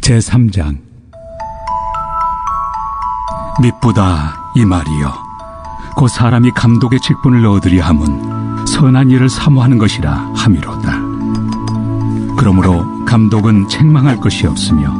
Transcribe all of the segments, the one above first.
제3장 미쁘다 이 말이여 곧 사람이 감독의 직분을 얻으려 함은 선한 일을 사모하는 것이라 함이로다. 그러므로 감독은 책망할 것이 없으며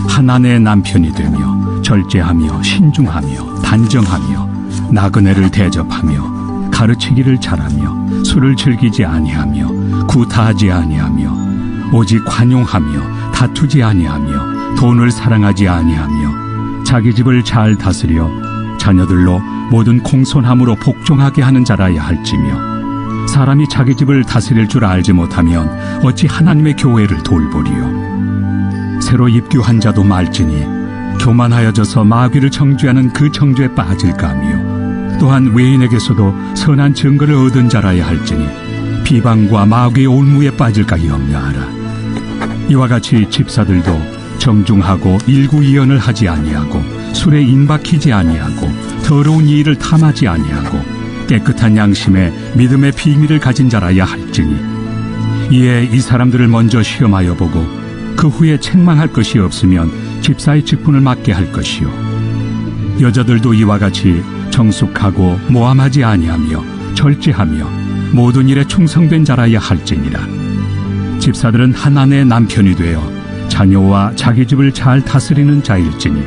한 아내의 남편이 되며 절제하며 신중하며 단정하며 나그네를 대접하며 가르치기를 잘하며 술을 즐기지 아니하며 구타하지 아니하며 오직 관용하며 다투지 아니하며 돈을 사랑하지 아니하며 자기 집을 잘 다스려 자녀들로 모든 공손함으로 복종하게 하는 자라야 할지며 사람이 자기 집을 다스릴 줄 알지 못하면 어찌 하나님의 교회를 돌보리요. 새로 입교한 자도 말지니 교만하여져서 마귀를 정죄하는 그 정죄에 빠질까 하며 또한 외인에게서도 선한 증거를 얻은 자라야 할지니 비방과 마귀의 올무에 빠질까 염려하라. 이와 같이 집사들도 정중하고 일구이연을 하지 아니하고 술에 인박히지 아니하고 더러운 일을 탐하지 아니하고 깨끗한 양심에 믿음의 비밀을 가진 자라야 할지니 이에 이 사람들을 먼저 시험하여 보고 그 후에 책망할 것이 없으면 집사의 직분을 맡게 할 것이요 여자들도 이와 같이 정숙하고 모함하지 아니하며 절제하며 모든 일에 충성된 자라야 할지니라. 집사들은 한 아내의 남편이 되어 자녀와 자기 집을 잘 다스리는 자일지니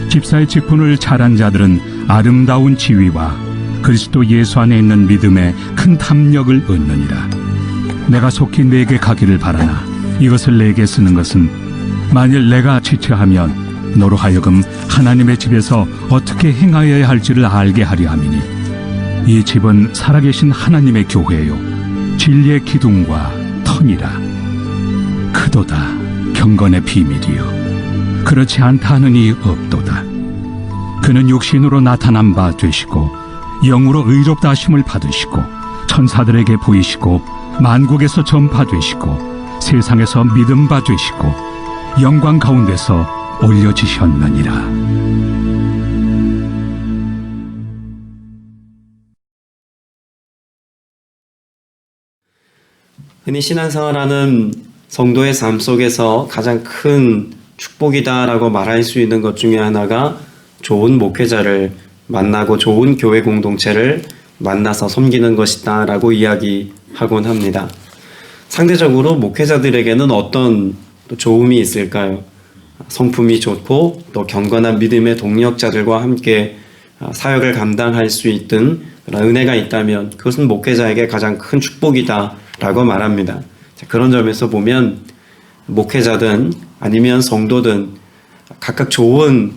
집사의 직분을 잘한 자들은 아름다운 지위와 그리스도 예수 안에 있는 믿음에 큰 탐욕을 얻느니라. 내가 속히 내게 가기를 바라나 이것을 내게 쓰는 것은 만일 내가 지체하면 너로 하여금 하나님의 집에서 어떻게 행하여야 할지를 알게 하려 함이니 이 집은 살아계신 하나님의 교회요 진리의 기둥과 터니라. 크도다 경건의 비밀이요 그렇지 않다 하느니 없도다. 그는 육신으로 나타난 바 되시고 영으로 의롭다 하심을 받으시고 천사들에게 보이시고 만국에서 전파되시고 세상에서 믿음 바 되시고 영광 가운데서 올려지셨느니라. 흔히 신앙생활하는 성도의 삶 속에서 가장 큰 축복이다라고 말할 수 있는 것 중에 하나가 좋은 목회자를 만나고 좋은 교회 공동체를 만나서 섬기는 것이다라고 이야기하곤 합니다. 상대적으로 목회자들에게는 어떤 또 좋음이 있을까요? 성품이 좋고 또 경건한 믿음의 동력자들과 함께 사역을 감당할 수 있던 그런 은혜가 있다면 그것은 목회자에게 가장 큰 축복이다라고 말합니다. 그런 점에서 보면 목회자든 아니면 성도든 각각 좋은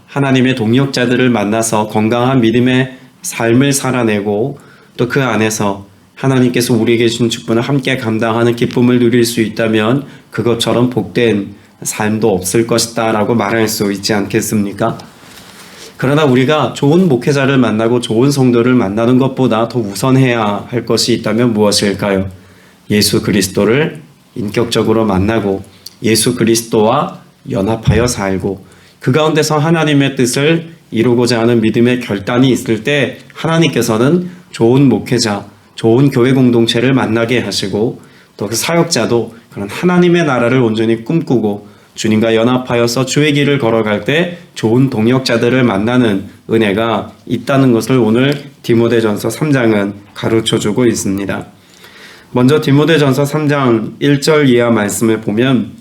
하나님의 동력자들을 만나서 건강한 믿음의 삶을 살아내고 또 그 안에서 하나님께서 우리에게 준 축복을 함께 감당하는 기쁨을 누릴 수 있다면 그것처럼 복된 삶도 없을 것이다 라고 말할 수 있지 않겠습니까? 그러나 우리가 좋은 목회자를 만나고 좋은 성도를 만나는 것보다 더 우선해야 할 것이 있다면 무엇일까요? 예수 그리스도를 인격적으로 만나고 예수 그리스도와 연합하여 살고 그 가운데서 하나님의 뜻을 이루고자 하는 믿음의 결단이 있을 때 하나님께서는 좋은 목회자, 좋은 교회 공동체를 만나게 하시고 또 그 사역자도 그런 하나님의 나라를 온전히 꿈꾸고 주님과 연합하여서 주의 길을 걸어갈 때 좋은 동역자들을 만나는 은혜가 있다는 것을 오늘 디모데전서 3장은 가르쳐주고 있습니다. 먼저 디모데전서 3장 1절 이하 말씀을 보면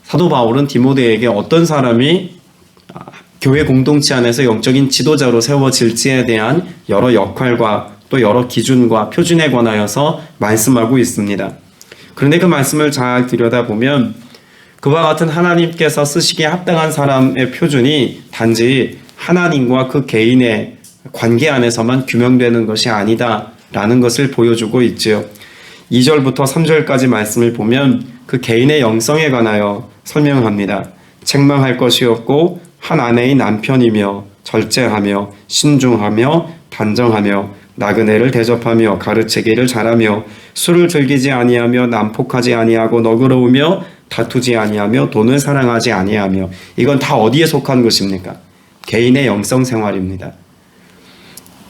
사도 바울은 디모데에게 어떤 사람이 교회 공동체 안에서 영적인 지도자로 세워질지에 대한 여러 역할과 또 여러 기준과 표준에 관하여서 말씀하고 있습니다. 그런데 그 말씀을 잘 들여다보면 그와 같은 하나님께서 쓰시기에 합당한 사람의 표준이 단지 하나님과 그 개인의 관계 안에서만 규명되는 것이 아니다라는 것을 보여주고 있지요. 2절부터 3절까지 말씀을 보면 그 개인의 영성에 관하여 설명합니다. 책망할 것이 없고 한 아내의 남편이며 절제하며 신중하며 단정하며 나그네를 대접하며 가르치기를 잘하며 술을 즐기지 아니하며 난폭하지 아니하고 너그러우며 다투지 아니하며 돈을 사랑하지 아니하며 이건 다 어디에 속한 것입니까? 개인의 영성 생활입니다.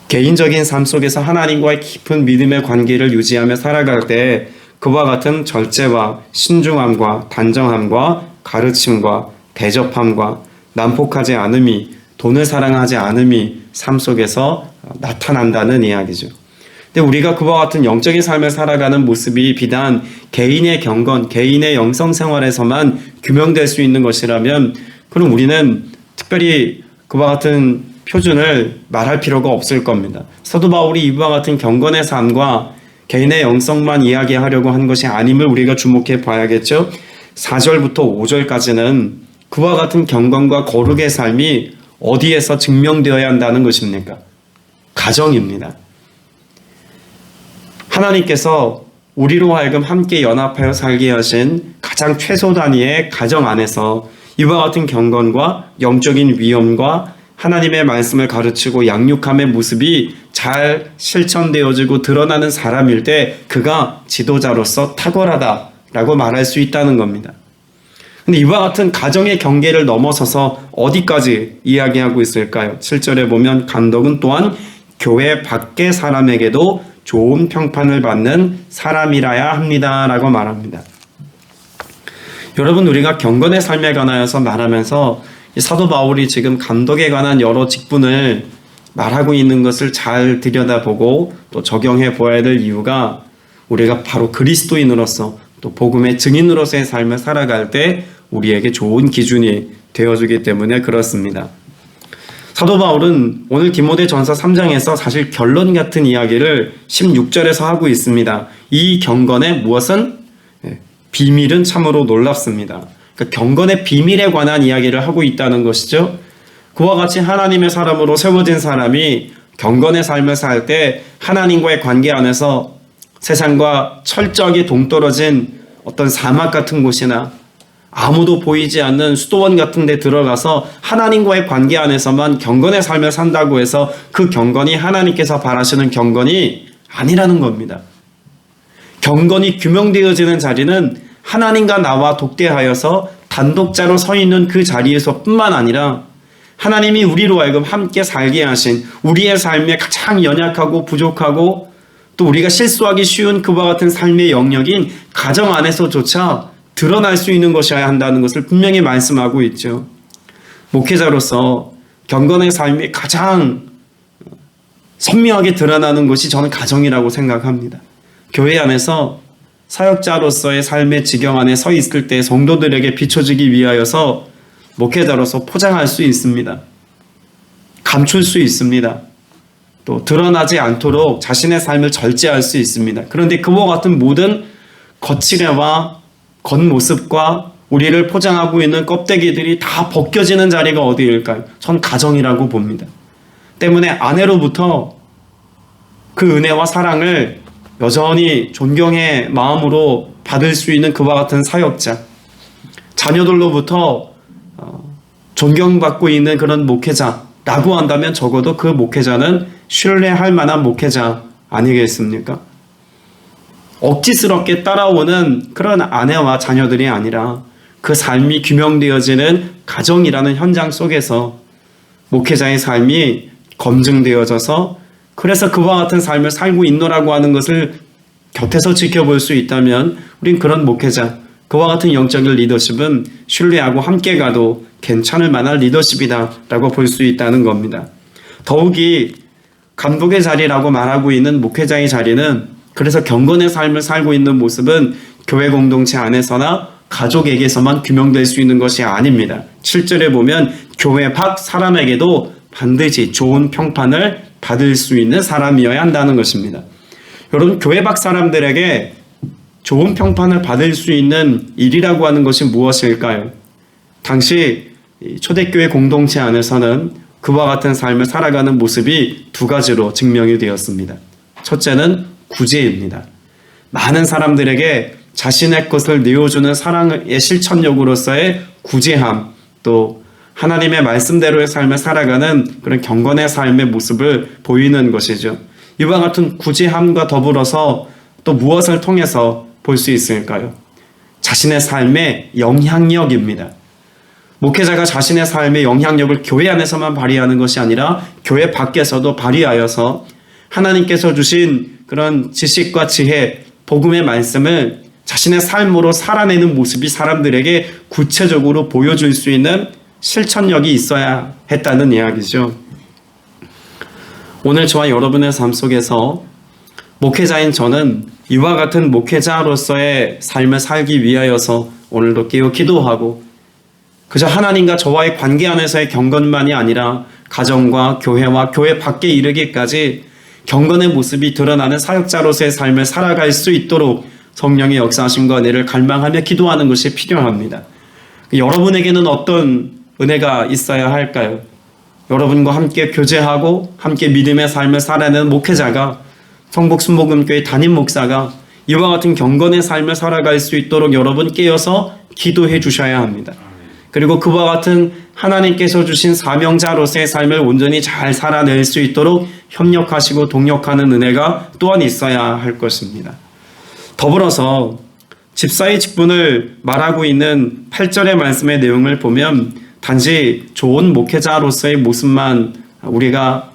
개인적인 삶 속에서 하나님과의 깊은 믿음의 관계를 유지하며 살아갈 때 그와 같은 절제와 신중함과 단정함과 가르침과 대접함과 난폭하지 않음이, 돈을 사랑하지 않음이 삶 속에서 나타난다는 이야기죠. 근데 우리가 그와 같은 영적인 삶을 살아가는 모습이 비단 개인의 경건, 개인의 영성 생활에서만 규명될 수 있는 것이라면 그럼 우리는 특별히 그와 같은 표준을 말할 필요가 없을 겁니다. 사도 바울이 이와 같은 경건의 삶과 개인의 영성만 이야기하려고 한 것이 아님을 우리가 주목해 봐야겠죠. 4절부터 5절까지는 그와 같은 경건과 거룩의 삶이 어디에서 증명되어야 한다는 것입니까? 가정입니다. 하나님께서 우리로 하여금 함께 연합하여 살게 하신 가장 최소 단위의 가정 안에서 이와 같은 경건과 영적인 위엄과 하나님의 말씀을 가르치고 양육함의 모습이 잘 실천되어지고 드러나는 사람일 때 그가 지도자로서 탁월하다라고 말할 수 있다는 겁니다. 근데 이와 같은 가정의 경계를 넘어서서 어디까지 이야기하고 있을까요? 7절에 보면 감독은 또한 교회 밖의 사람에게도 좋은 평판을 받는 사람이라야 합니다라고 말합니다. 여러분, 우리가 경건의 삶에 관하여서 말하면서 사도 바울이 지금 감독에 관한 여러 직분을 말하고 있는 것을 잘 들여다보고 또 적용해 보아야 될 이유가 우리가 바로 그리스도인으로서 또 복음의 증인으로서의 삶을 살아갈 때 우리에게 좋은 기준이 되어주기 때문에 그렇습니다. 사도 바울은 오늘 디모데전서 3장에서 사실 결론 같은 이야기를 16절에서 하고 있습니다. 이 경건의 무엇은? 비밀은 참으로 놀랍습니다. 그러니까 경건의 비밀에 관한 이야기를 하고 있다는 것이죠. 그와 같이 하나님의 사람으로 세워진 사람이 경건의 삶을 살 때 하나님과의 관계 안에서 세상과 철저하게 동떨어진 어떤 사막 같은 곳이나 아무도 보이지 않는 수도원 같은 데 들어가서 하나님과의 관계 안에서만 경건의 삶을 산다고 해서 그 경건이 하나님께서 바라시는 경건이 아니라는 겁니다. 경건이 규명되어지는 자리는 하나님과 나와 독대하여서 단독자로 서 있는 그 자리에서 뿐만 아니라 하나님이 우리로 하여금 함께 살게 하신 우리의 삶에 가장 연약하고 부족하고 또 우리가 실수하기 쉬운 그와 같은 삶의 영역인 가정 안에서조차 드러날 수 있는 것이어야 한다는 것을 분명히 말씀하고 있죠. 목회자로서 경건의 삶이 가장 선명하게 드러나는 것이 저는 가정이라고 생각합니다. 교회 안에서 사역자로서의 삶의 지경 안에 서 있을 때 성도들에게 비춰주기 위하여서 목회자로서 포장할 수 있습니다. 감출 수 있습니다. 또 드러나지 않도록 자신의 삶을 절제할 수 있습니다. 그런데 그와 같은 모든 거칠애와 겉모습과 우리를 포장하고 있는 껍데기들이 다 벗겨지는 자리가 어디일까요? 전 가정이라고 봅니다. 때문에 아내로부터 그 은혜와 사랑을 여전히 존경의 마음으로 받을 수 있는 그와 같은 사역자, 자녀들로부터 존경받고 있는 그런 목회자라고 한다면 적어도 그 목회자는 신뢰할 만한 목회자 아니겠습니까? 억지스럽게 따라오는 그런 아내와 자녀들이 아니라 그 삶이 규명되어지는 가정이라는 현장 속에서 목회자의 삶이 검증되어져서 그래서 그와 같은 삶을 살고 있노라고 하는 것을 곁에서 지켜볼 수 있다면 우린 그런 목회자, 그와 같은 영적인 리더십은 신뢰하고 함께 가도 괜찮을 만한 리더십이다라고 볼 수 있다는 겁니다. 더욱이 감독의 자리라고 말하고 있는 목회자의 자리는 그래서 경건의 삶을 살고 있는 모습은 교회 공동체 안에서나 가족에게서만 규명될 수 있는 것이 아닙니다. 7절에 보면 교회 밖 사람에게도 반드시 좋은 평판을 받을 수 있는 사람이어야 한다는 것입니다. 여러분, 교회 밖 사람들에게 좋은 평판을 받을 수 있는 일이라고 하는 것이 무엇일까요? 당시 초대교회 공동체 안에서는 그와 같은 삶을 살아가는 모습이 두 가지로 증명이 되었습니다. 첫째는 구제입니다. 많은 사람들에게 자신의 것을 내어주는 사랑의 실천력으로서의 구제함, 또 하나님의 말씀대로의 삶을 살아가는 그런 경건의 삶의 모습을 보이는 것이죠. 이와 같은 구제함과 더불어서 또 무엇을 통해서 볼 수 있을까요? 자신의 삶의 영향력입니다. 목회자가 자신의 삶의 영향력을 교회 안에서만 발휘하는 것이 아니라 교회 밖에서도 발휘하여서 하나님께서 주신 그런 지식과 지혜, 복음의 말씀을 자신의 삶으로 살아내는 모습이 사람들에게 구체적으로 보여줄 수 있는 실천력이 있어야 했다는 이야기죠. 오늘 저와 여러분의 삶 속에서 목회자인 저는 이와 같은 목회자로서의 삶을 살기 위하여서 오늘도 깨어 기도하고 그저 하나님과 저와의 관계 안에서의 경건만이 아니라 가정과 교회와 교회 밖에 이르기까지 경건의 모습이 드러나는 사역자로서의 삶을 살아갈 수 있도록 성령의 역사하심과 은혜를 갈망하며 기도하는 것이 필요합니다. 여러분에게는 어떤 은혜가 있어야 할까요? 여러분과 함께 교제하고 함께 믿음의 삶을 살아내는 목회자가, 성북순복음교회 담임 목사가 이와 같은 경건의 삶을 살아갈 수 있도록 여러분 깨어서 기도해 주셔야 합니다. 그리고 그와 같은 하나님께서 주신 사명자로서의 삶을 온전히 잘 살아낼 수 있도록 협력하시고 동력하는 은혜가 또한 있어야 할 것입니다. 더불어서 집사의 직분을 말하고 있는 8절의 말씀의 내용을 보면 단지 좋은 목회자로서의 모습만 우리가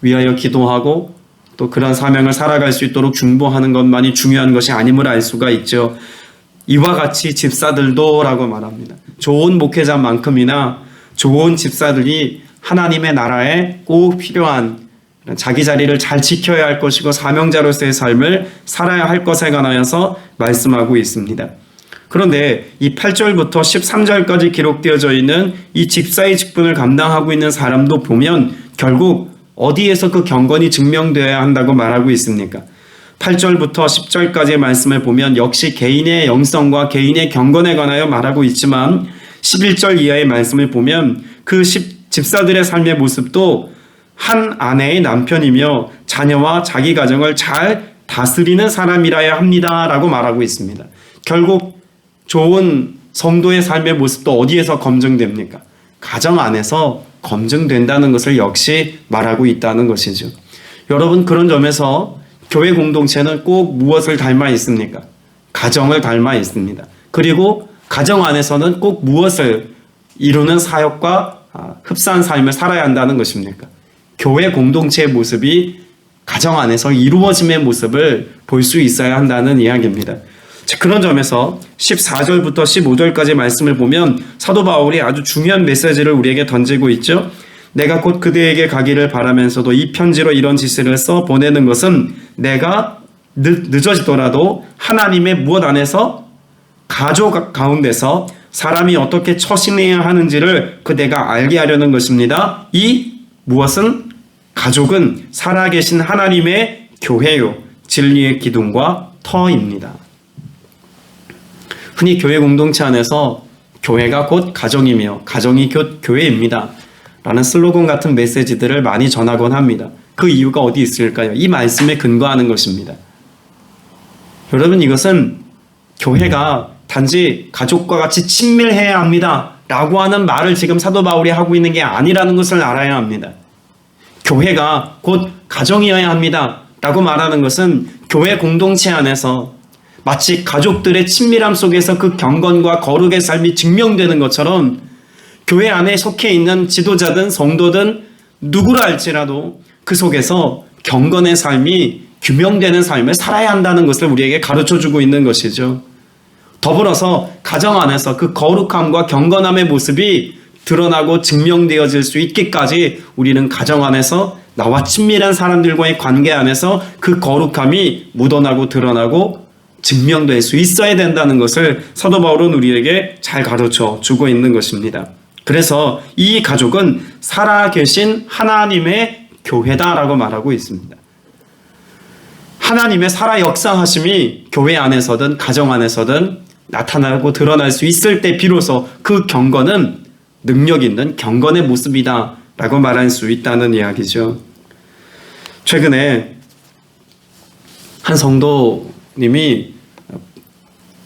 위하여 기도하고 또 그런 사명을 살아갈 수 있도록 중보하는 것만이 중요한 것이 아님을 알 수가 있죠. 이와 같이 집사들도 라고 말합니다. 좋은 목회자만큼이나 좋은 집사들이 하나님의 나라에 꼭 필요한 자기 자리를 잘 지켜야 할 것이고 사명자로서의 삶을 살아야 할 것에 관하여서 말씀하고 있습니다. 그런데 이 8절부터 13절까지 기록되어져 있는 이 집사의 직분을 감당하고 있는 사람도 보면 결국 어디에서 그 경건이 증명되어야 한다고 말하고 있습니까? 8절부터 10절까지의 말씀을 보면 역시 개인의 영성과 개인의 경건에 관하여 말하고 있지만 11절 이하의 말씀을 보면 그 집사들의 삶의 모습도 한 아내의 남편이며 자녀와 자기 가정을 잘 다스리는 사람이라야 합니다 라고 말하고 있습니다. 결국 좋은 성도의 삶의 모습도 어디에서 검증됩니까? 가정 안에서 검증된다는 것을 역시 말하고 있다는 것이죠. 여러분, 그런 점에서 교회 공동체는 꼭 무엇을 닮아 있습니까? 가정을 닮아 있습니다. 그리고 가정 안에서는 꼭 무엇을 이루는 사역과 흡사한 삶을 살아야 한다는 것입니까? 교회 공동체의 모습이 가정 안에서 이루어짐의 모습을 볼 수 있어야 한다는 이야기입니다. 그런 점에서 14절부터 15절까지 말씀을 보면 사도 바울이 아주 중요한 메시지를 우리에게 던지고 있죠. 내가 곧 그대에게 가기를 바라면서도 이 편지로 이런 지시를 써 보내는 것은 내가 늦어지더라도 하나님의 무엇 안에서 가족 가운데서 사람이 어떻게 처신해야 하는지를 그대가 알게 하려는 것입니다. 이 무엇은 가족은 살아계신 하나님의 교회요 진리의 기둥과 터입니다. 흔히 교회 공동체 안에서 교회가 곧 가정이며 가정이 곧 교회입니다 라는 슬로건 같은 메시지들을 많이 전하곤 합니다. 그 이유가 어디 있을까요? 이 말씀에 근거하는 것입니다. 여러분, 이것은 교회가 단지 가족과 같이 친밀해야 합니다 라고 하는 말을 지금 사도 바울이 하고 있는 게 아니라는 것을 알아야 합니다. 교회가 곧 가정이어야 합니다 라고 말하는 것은 교회 공동체 안에서 마치 가족들의 친밀함 속에서 그 경건과 거룩의 삶이 증명되는 것처럼 교회 안에 속해 있는 지도자든 성도든 누구라 할지라도 그 속에서 경건의 삶이 규명되는 삶을 살아야 한다는 것을 우리에게 가르쳐주고 있는 것이죠. 더불어서 가정 안에서 그 거룩함과 경건함의 모습이 드러나고 증명되어질 수 있기까지 우리는 가정 안에서 나와 친밀한 사람들과의 관계 안에서 그 거룩함이 묻어나고 드러나고 증명될 수 있어야 된다는 것을 사도 바울은 우리에게 잘 가르쳐 주고 있는 것입니다. 그래서 이 가족은 살아계신 하나님의 교회다라고 말하고 있습니다. 하나님의 살아 역사하심이 교회 안에서든 가정 안에서든 나타나고 드러날 수 있을 때 비로소 그 경건은 능력 있는 경건의 모습이다 라고 말할 수 있다는 이야기죠. 최근에 한 성도님이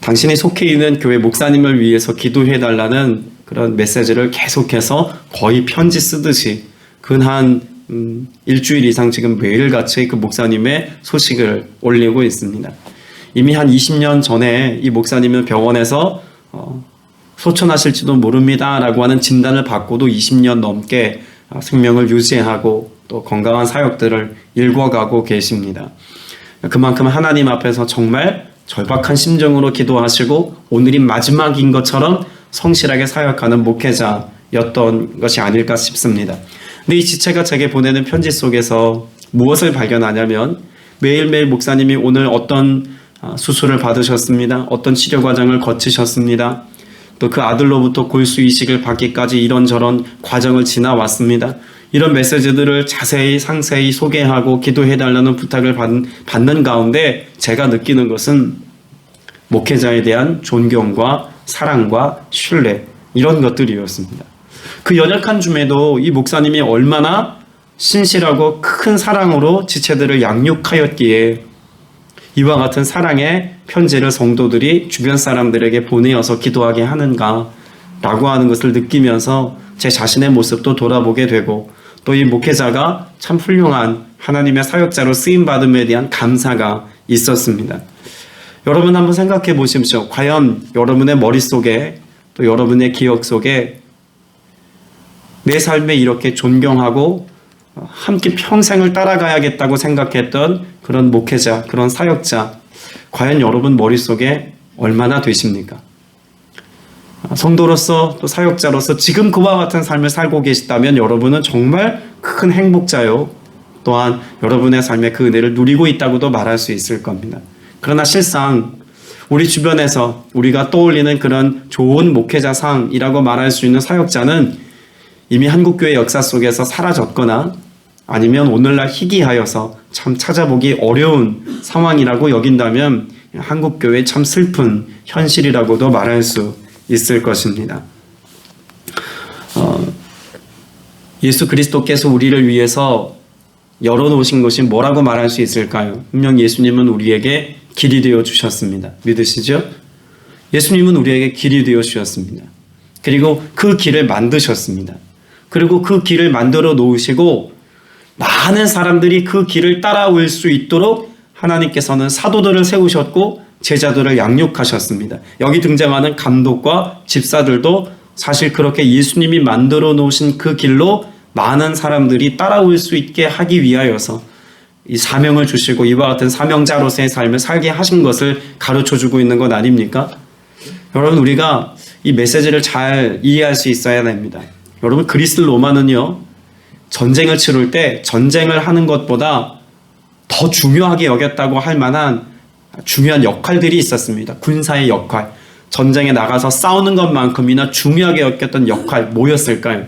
당신이 속해 있는 교회 목사님을 위해서 기도해달라는 그런 메시지를 계속해서 거의 편지 쓰듯이 근 일주일 이상 지금 매일같이 그 목사님의 소식을 올리고 있습니다. 이미 한 20년 전에 이 목사님은 병원에서 소천하실지도 모릅니다 라고 하는 진단을 받고도 20년 넘게 생명을 유지하고 또 건강한 사역들을 일궈가고 계십니다. 그만큼 하나님 앞에서 정말 절박한 심정으로 기도하시고 오늘이 마지막인 것처럼 성실하게 사역하는 목회자였던 것이 아닐까 싶습니다. 근데 이 지체가 제게 보내는 편지 속에서 무엇을 발견하냐면 매일매일 목사님이 오늘 어떤 수술을 받으셨습니다. 어떤 치료 과정을 거치셨습니다. 또 그 아들로부터 골수 이식을 받기까지 이런저런 과정을 지나왔습니다. 이런 메시지들을 자세히 상세히 소개하고 기도해달라는 부탁을 받는 가운데 제가 느끼는 것은 목회자에 대한 존경과 사랑과 신뢰, 이런 것들이었습니다. 그 연약한 중에도 이 목사님이 얼마나 신실하고 큰 사랑으로 지체들을 양육하였기에 이와 같은 사랑의 편지를 성도들이 주변 사람들에게 보내어서 기도하게 하는가라고 하는 것을 느끼면서 제 자신의 모습도 돌아보게 되고, 또 이 목회자가 참 훌륭한 하나님의 사역자로 쓰임받음에 대한 감사가 있었습니다. 여러분 한번 생각해 보십시오. 과연 여러분의 머릿속에, 또 여러분의 기억 속에 내 삶에 이렇게 존경하고 함께 평생을 따라가야겠다고 생각했던 그런 목회자, 그런 사역자, 과연 여러분 머릿속에 얼마나 되십니까? 성도로서 또 사역자로서 지금 그와 같은 삶을 살고 계시다면 여러분은 정말 큰 행복자요, 또한 여러분의 삶에 그 은혜를 누리고 있다고도 말할 수 있을 겁니다. 그러나 실상 우리 주변에서 우리가 떠올리는 그런 좋은 목회자상이라고 말할 수 있는 사역자는 이미 한국교회 역사 속에서 사라졌거나 아니면 오늘날 희귀하여서 참 찾아보기 어려운 상황이라고 여긴다면 한국교회의 참 슬픈 현실이라고도 말할 수 있을 것입니다. 예수 그리스도께서 우리를 위해서 열어놓으신 것이 뭐라고 말할 수 있을까요? 분명 예수님은 우리에게 길이 되어 주셨습니다. 믿으시죠? 예수님은 우리에게 길이 되어 주셨습니다. 그리고 그 길을 만드셨습니다. 그리고 그 길을 만들어 놓으시고 많은 사람들이 그 길을 따라올 수 있도록 하나님께서는 사도들을 세우셨고 제자들을 양육하셨습니다. 여기 등장하는 감독과 집사들도 사실 그렇게 예수님이 만들어 놓으신 그 길로 많은 사람들이 따라올 수 있게 하기 위하여서 이 사명을 주시고 이와 같은 사명자로서의 삶을 살게 하신 것을 가르쳐주고 있는 것 아닙니까? 여러분, 우리가 이 메시지를 잘 이해할 수 있어야 됩니다. 여러분, 그리스 로마는요, 전쟁을 치룰 때 전쟁을 하는 것보다 더 중요하게 여겼다고 할 만한 중요한 역할들이 있었습니다. 군사의 역할, 전쟁에 나가서 싸우는 것만큼이나 중요하게 여겼던 역할 뭐였을까요?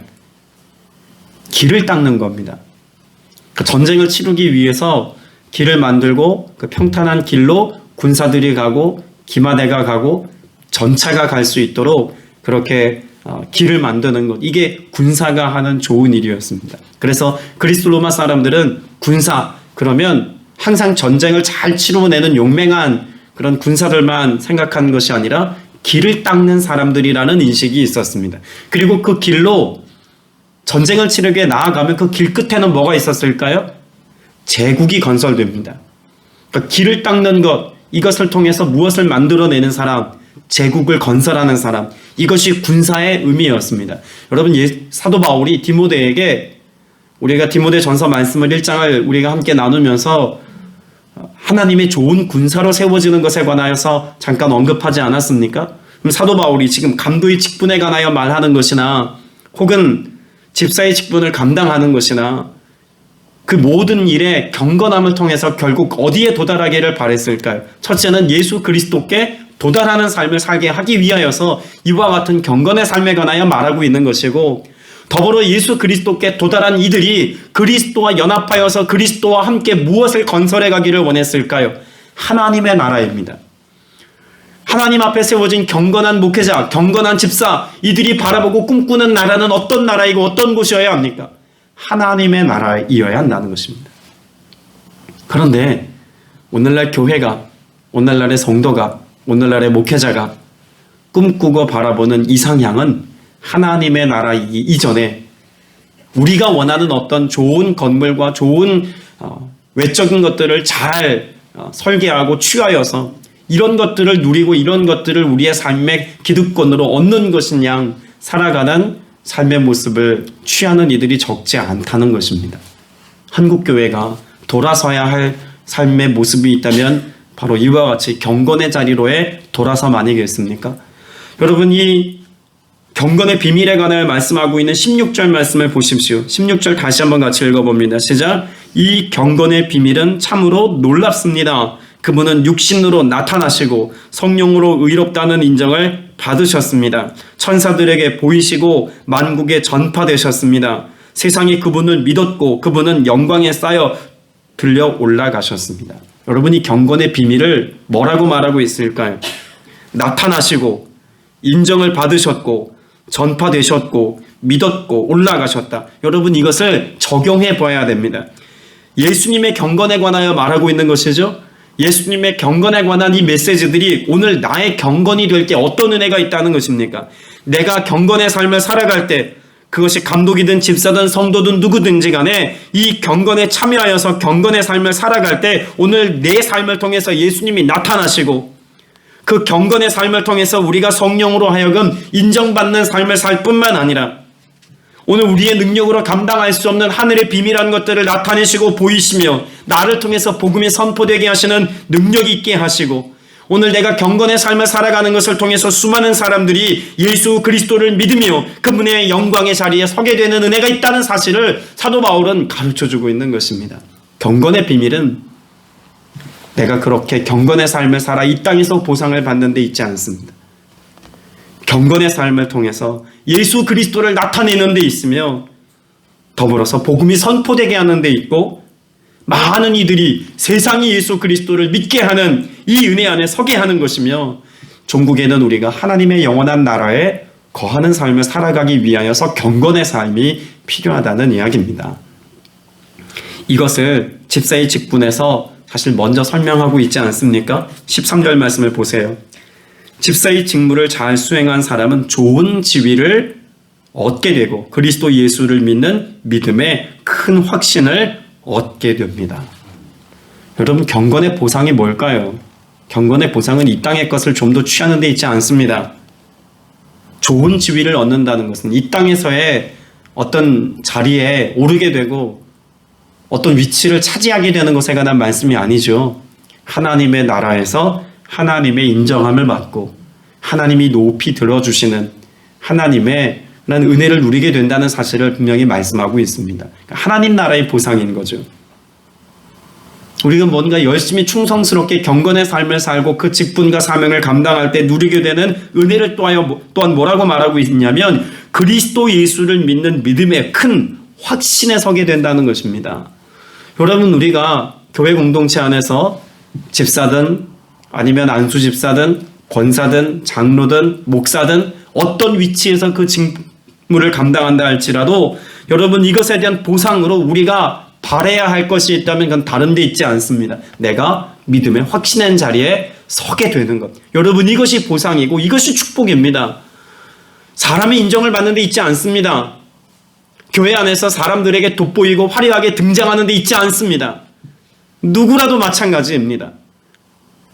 길을 닦는 겁니다. 그 전쟁을 치르기 위해서 길을 만들고 그 평탄한 길로 군사들이 가고 기마대가 가고 전차가 갈 수 있도록 그렇게 길을 만드는 것, 이게 군사가 하는 좋은 일이었습니다. 그래서 그리스 로마 사람들은 군사, 그러면 항상 전쟁을 잘 치러내는 용맹한 그런 군사들만 생각하는 것이 아니라 길을 닦는 사람들이라는 인식이 있었습니다. 그리고 그 길로 전쟁을 치르게 나아가면 그 길 끝에는 뭐가 있었을까요? 제국이 건설됩니다. 그러니까 길을 닦는 것, 이것을 통해서 무엇을 만들어내는 사람, 제국을 건설하는 사람, 이것이 군사의 의미였습니다. 여러분, 사도 바울이 디모데에게, 우리가 디모데 전서 말씀을 1장을 우리가 함께 나누면서 하나님의 좋은 군사로 세워지는 것에 관하여서 잠깐 언급하지 않았습니까? 그럼 사도 바울이 지금 감도의 직분에 관하여 말하는 것이나 혹은 집사의 직분을 감당하는 것이나 그 모든 일의 경건함을 통해서 결국 어디에 도달하기를 바랬을까요? 첫째는 예수 그리스도께 도달하는 삶을 살게 하기 위하여서 이와 같은 경건의 삶에 관하여 말하고 있는 것이고, 더불어 예수 그리스도께 도달한 이들이 그리스도와 연합하여서 그리스도와 함께 무엇을 건설해 가기를 원했을까요? 하나님의 나라입니다. 하나님 앞에 세워진 경건한 목회자, 경건한 집사, 이들이 바라보고 꿈꾸는 나라는 어떤 나라이고 어떤 곳이어야 합니까? 하나님의 나라이어야 한다는 것입니다. 그런데 오늘날 교회가, 오늘날의 성도가, 오늘날의 목회자가 꿈꾸고 바라보는 이상향은 하나님의 나라이기 이전에 우리가 원하는 어떤 좋은 건물과 좋은 외적인 것들을 잘 설계하고 취하여서 이런 것들을 누리고 이런 것들을 우리의 삶의 기득권으로 얻는 것인 양 살아가는 삶의 모습을 취하는 이들이 적지 않다는 것입니다. 한국교회가 돌아서야 할 삶의 모습이 있다면 바로 이와 같이 경건의 자리로에 돌아섬 아니겠습니까? 여러분, 이 경건의 비밀에 관하여 말씀하고 있는 16절 말씀을 보십시오. 16절 다시 한번 같이 읽어봅니다. 시작. 이 경건의 비밀은 참으로 놀랍습니다. 그분은 육신으로 나타나시고 성령으로 의롭다는 인정을 받으셨습니다. 천사들에게 보이시고 만국에 전파되셨습니다. 세상이 그분을 믿었고 그분은 영광에 쌓여 들려 올라가셨습니다. 여러분이 경건의 비밀을 뭐라고 말하고 있을까요? 나타나시고 인정을 받으셨고 전파되셨고 믿었고 올라가셨다. 여러분, 이것을 적용해 봐야 됩니다. 예수님의 경건에 관하여 말하고 있는 것이죠. 예수님의 경건에 관한 이 메시지들이 오늘 나의 경건이 될 게 어떤 은혜가 있다는 것입니까? 내가 경건의 삶을 살아갈 때 그것이 감독이든 집사든 성도든 누구든지 간에 이 경건에 참여하여서 경건의 삶을 살아갈 때 오늘 내 삶을 통해서 예수님이 나타나시고 그 경건의 삶을 통해서 우리가 성령으로 하여금 인정받는 삶을 살 뿐만 아니라 오늘 우리의 능력으로 감당할 수 없는 하늘의 비밀한 것들을 나타내시고 보이시며 나를 통해서 복음이 선포되게 하시는 능력이 있게 하시고 오늘 내가 경건의 삶을 살아가는 것을 통해서 수많은 사람들이 예수 그리스도를 믿으며 그분의 영광의 자리에 서게 되는 은혜가 있다는 사실을 사도 바울은 가르쳐주고 있는 것입니다. 경건의 비밀은 내가 그렇게 경건의 삶을 살아 이 땅에서 보상을 받는 데 있지 않습니다. 경건의 삶을 통해서 예수 그리스도를 나타내는 데 있으며 더불어서 복음이 선포되게 하는 데 있고 많은 이들이 세상이 예수 그리스도를 믿게 하는 이 은혜 안에 서게 하는 것이며 종국에는 우리가 하나님의 영원한 나라에 거하는 삶을 살아가기 위하여서 경건의 삶이 필요하다는 이야기입니다. 이것을 집사의 직분에서 사실 먼저 설명하고 있지 않습니까? 13절 말씀을 보세요. 집사의 직무를 잘 수행한 사람은 좋은 지위를 얻게 되고 그리스도 예수를 믿는 믿음의 큰 확신을 얻게 됩니다. 여러분, 경건의 보상이 뭘까요? 경건의 보상은 이 땅의 것을 좀 더 취하는 데 있지 않습니다. 좋은 지위를 얻는다는 것은 이 땅에서의 어떤 자리에 오르게 되고 어떤 위치를 차지하게 되는 것에 관한 말씀이 아니죠. 하나님의 나라에서 하나님의 인정함을 받고 하나님이 높이 들어주시는 하나님의 은혜를 누리게 된다는 사실을 분명히 말씀하고 있습니다. 하나님 나라의 보상인 거죠. 우리가 뭔가 열심히 충성스럽게 경건의 삶을 살고 그 직분과 사명을 감당할 때 누리게 되는 은혜를 또한 뭐라고 말하고 있냐면 그리스도 예수를 믿는 믿음의 큰 확신에 서게 된다는 것입니다. 여러분, 우리가 교회 공동체 안에서 집사든 아니면 안수 집사든 권사든 장로든 목사든 어떤 위치에서 그 직무를 감당한다 할지라도 여러분, 이것에 대한 보상으로 우리가 바라야 할 것이 있다면 그건 다른 데 있지 않습니다. 내가 믿음의 확신한 자리에 서게 되는 것. 여러분, 이것이 보상이고 이것이 축복입니다. 사람의 인정을 받는 데 있지 않습니다. 교회 안에서 사람들에게 돋보이고 화려하게 등장하는 데 있지 않습니다. 누구라도 마찬가지입니다.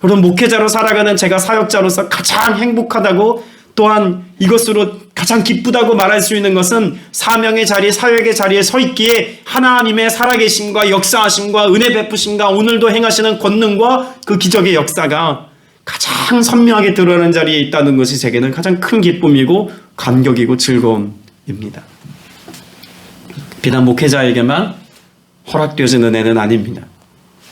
여러분, 목회자로 살아가는 제가 사역자로서 가장 행복하다고 또한 이것으로 가장 기쁘다고 말할 수 있는 것은 사명의 자리, 사역의 자리에 서 있기에 하나님의 살아계심과 역사하심과 은혜 베푸심과 오늘도 행하시는 권능과 그 기적의 역사가 가장 선명하게 드러나는 자리에 있다는 것이 제게는 가장 큰 기쁨이고 감격이고 즐거움입니다. 비단 목회자에게만 허락되어진 은혜는 아닙니다.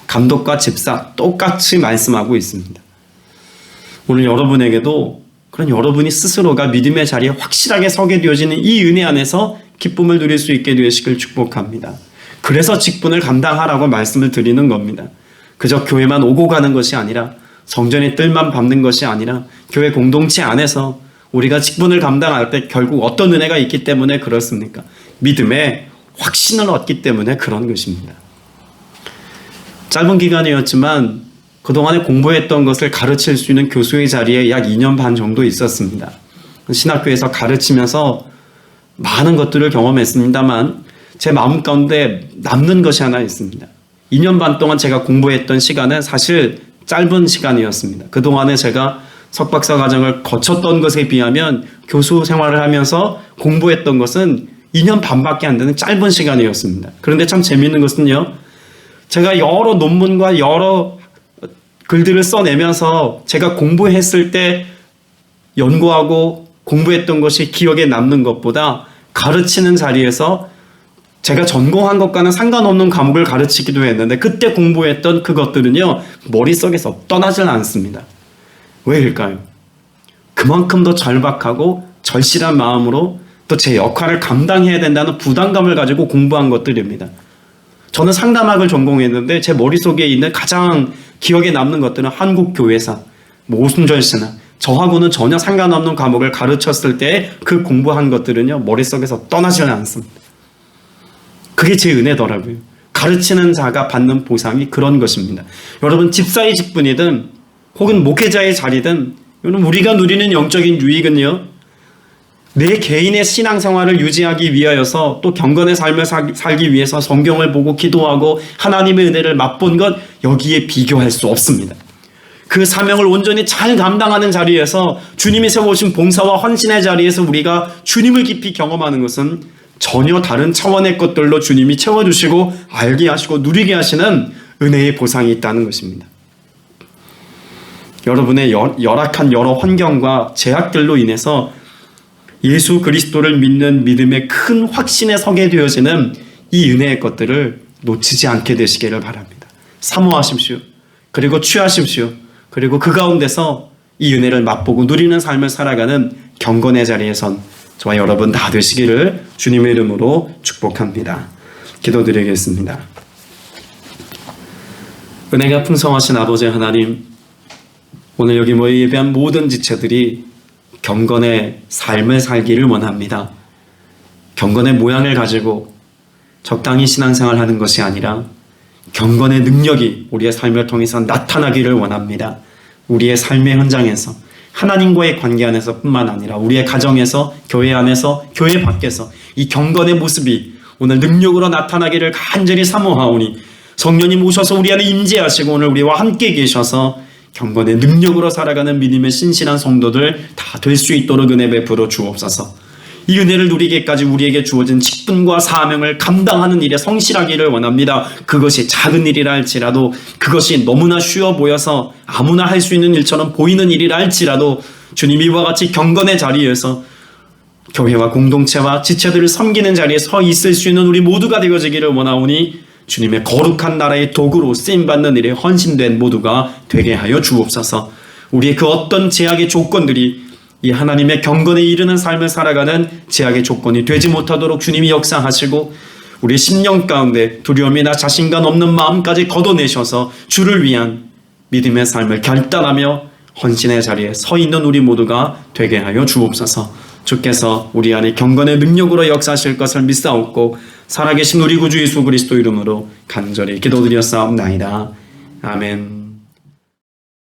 감독과 집사 똑같이 말씀하고 있습니다. 오늘 여러분에게도 그런 여러분이 스스로가 믿음의 자리에 확실하게 서게 되어지는 이 은혜 안에서 기쁨을 누릴 수 있게 되시길 축복합니다. 그래서 직분을 감당하라고 말씀을 드리는 겁니다. 그저 교회만 오고 가는 것이 아니라 성전의 뜰만 밟는 것이 아니라 교회 공동체 안에서 우리가 직분을 감당할 때 결국 어떤 은혜가 있기 때문에 그렇습니까? 믿음의 확신을 얻기 때문에 그런 것입니다. 짧은 기간이었지만 그동안에 공부했던 것을 가르칠 수 있는 교수의 자리에 약 2년 반 정도 있었습니다. 신학교에서 가르치면서 많은 것들을 경험했습니다만 제 마음 가운데 남는 것이 하나 있습니다. 2년 반 동안 제가 공부했던 시간은 사실 짧은 시간이었습니다. 그동안에 제가 석박사 과정을 거쳤던 것에 비하면 교수 생활을 하면서 공부했던 것은 2년 반밖에 안 되는 짧은 시간이었습니다. 그런데 참 재미있는 것은요, 제가 여러 논문과 여러 글들을 써내면서 제가 공부했을 때 연구하고 공부했던 것이 기억에 남는 것보다 가르치는 자리에서 제가 전공한 것과는 상관없는 과목을 가르치기도 했는데 그때 공부했던 그것들은요 머릿속에서 떠나질 않습니다. 왜일까요? 그만큼 더 절박하고 절실한 마음으로 또 제 역할을 감당해야 된다는 부담감을 가지고 공부한 것들입니다. 저는 상담학을 전공했는데 제 머릿속에 있는 가장 기억에 남는 것들은 한국교회사, 오순절신학, 저하고는 전혀 상관없는 과목을 가르쳤을 때 그 공부한 것들은요 머릿속에서 떠나질 않습니다. 그게 제 은혜더라고요. 가르치는 자가 받는 보상이 그런 것입니다. 여러분 집사의 직분이든 혹은 목회자의 자리든 여러분 우리가 누리는 영적인 유익은요 내 개인의 신앙생활을 유지하기 위하여서 또 경건의 삶을 살기 위해서 성경을 보고 기도하고 하나님의 은혜를 맛본 것 여기에 비교할 수 없습니다. 그 사명을 온전히 잘 감당하는 자리에서 주님이 세워오신 봉사와 헌신의 자리에서 우리가 주님을 깊이 경험하는 것은 전혀 다른 차원의 것들로 주님이 채워주시고 알게 하시고 누리게 하시는 은혜의 보상이 있다는 것입니다. 여러분의 열악한 여러 환경과 제약들로 인해서 예수 그리스도를 믿는 믿음의 큰 확신에 서게 되어지는 이 은혜의 것들을 놓치지 않게 되시기를 바랍니다. 사모하십시오. 그리고 취하십시오. 그리고 그 가운데서 이 은혜를 맛보고 누리는 삶을 살아가는 경건의 자리에선 저와 여러분 다 되시기를 주님의 이름으로 축복합니다. 기도드리겠습니다. 은혜가 풍성하신 아버지 하나님, 오늘 여기 모여 예배한 모든 지체들이 경건의 삶을 살기를 원합니다. 경건의 모양을 가지고 적당히 신앙생활을 하는 것이 아니라 경건의 능력이 우리의 삶을 통해서 나타나기를 원합니다. 우리의 삶의 현장에서 하나님과의 관계 안에서 뿐만 아니라 우리의 가정에서, 교회 안에서, 교회 밖에서 이 경건의 모습이 오늘 능력으로 나타나기를 간절히 사모하오니 성령님 오셔서 우리 안에 임재하시고 오늘 우리와 함께 계셔서 경건의 능력으로 살아가는 믿음의 신실한 성도들 다 될 수 있도록 은혜 베풀어 주옵소서. 이 은혜를 누리기까지 우리에게 주어진 직분과 사명을 감당하는 일에 성실하기를 원합니다. 그것이 작은 일이라 할지라도, 그것이 너무나 쉬워 보여서 아무나 할 수 있는 일처럼 보이는 일이라 할지라도 주님 이와 같이 경건의 자리에서 교회와 공동체와 지체들을 섬기는 자리에 서 있을 수 있는 우리 모두가 되어지기를 원하오니 주님의 거룩한 나라의 도구로 쓰임받는 일에 헌신된 모두가 되게 하여 주옵소서. 우리의 그 어떤 제약의 조건들이 이 하나님의 경건에 이르는 삶을 살아가는 제약의 조건이 되지 못하도록 주님이 역사하시고 우리의 심령 가운데 두려움이나 자신감 없는 마음까지 걷어내셔서 주를 위한 믿음의 삶을 결단하며 헌신의 자리에 서 있는 우리 모두가 되게 하여 주옵소서. 주께서 우리 안에 경건의 능력으로 역사하실 것을 믿사옵고 살아계신 우리 구주 예수 그리스도 이름으로 간절히 기도드렸사옵나이다. 아멘.